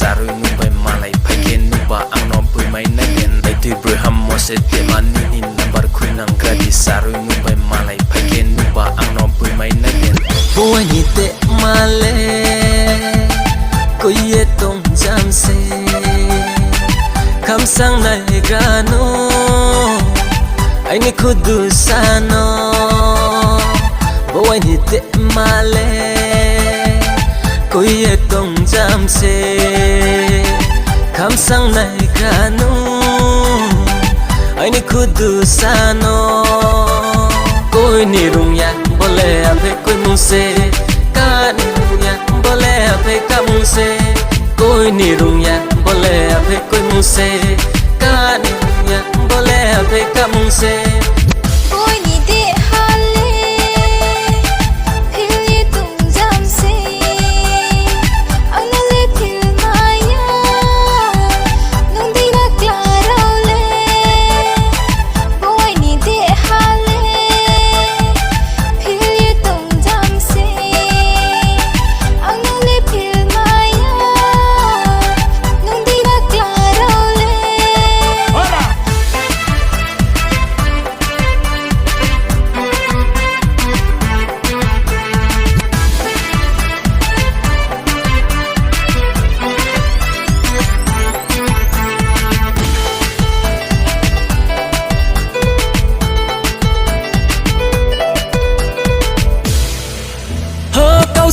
sarui nubai malai phagen nuba angnom pui mai nagen dai tui bru ham mose te mani nin number khuinang gradi sarui nubai malai phagen nuba angnom pui mai nagen boy ni te male ko ye tong jam se kham sang nai gano ai ni khudu sano boy ni te male ko ye tong jam se kham sang nai gano ai ni khudu sano koi ni rung ya bole ave koi mung se ka ni rung ya bole ave ka mung se koi ni rung ya bole ave koi mung se ka ni rung ya bole ave ka mung se koi ni de hale phil ye tum jam se anale phil maya nung di na claro le koi ni de hale phil ye tum jam se anale phil maya nung di na claro le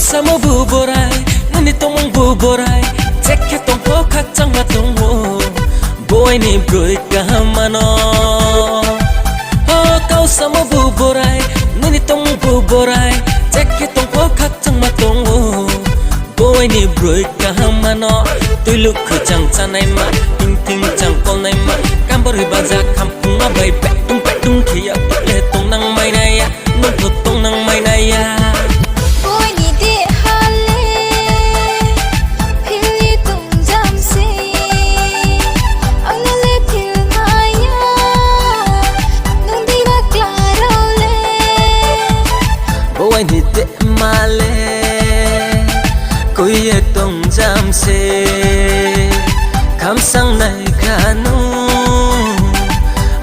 Sama bu borai nani tomong bu borai cekhe tong ho khak chang ma tong ho boy ni broi ka mano ho kau sama bu borai nani tomong bu borai cekhe tong ho khak chang ma tong ho boy ni broi ka mano tui luk khu chang chanai ma ting ting chang kol nai ma kam bor ba ja kham pung ma bai pe tung khia le tong nang mai nai ya non thot tong nang mai nai ya boy ni te male ko ye tong jam se kham sang nai ganu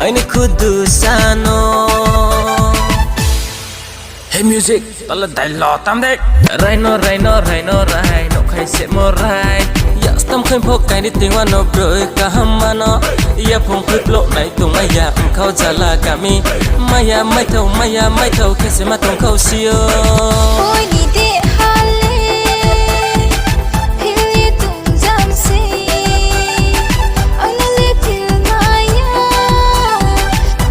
ai ni khudu sano hey music tala dai lo tam dek rai no khai se mo rai ya stam khaim phok kai ni ting wa no broi ka hamano ya phong phut lo nai tung maya khau jala kami maya mai thau ke se ma tong khau sio koi ni de hale phil ye tum jam se anale phil maya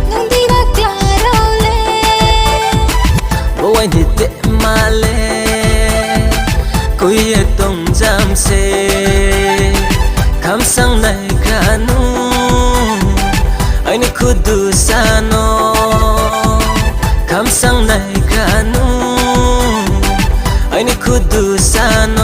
nung di na claro le boy ni te male ko ye tong jam se kham sang nai ganu ai ni khudu sano kham sang nai ganu ai ni khudu sano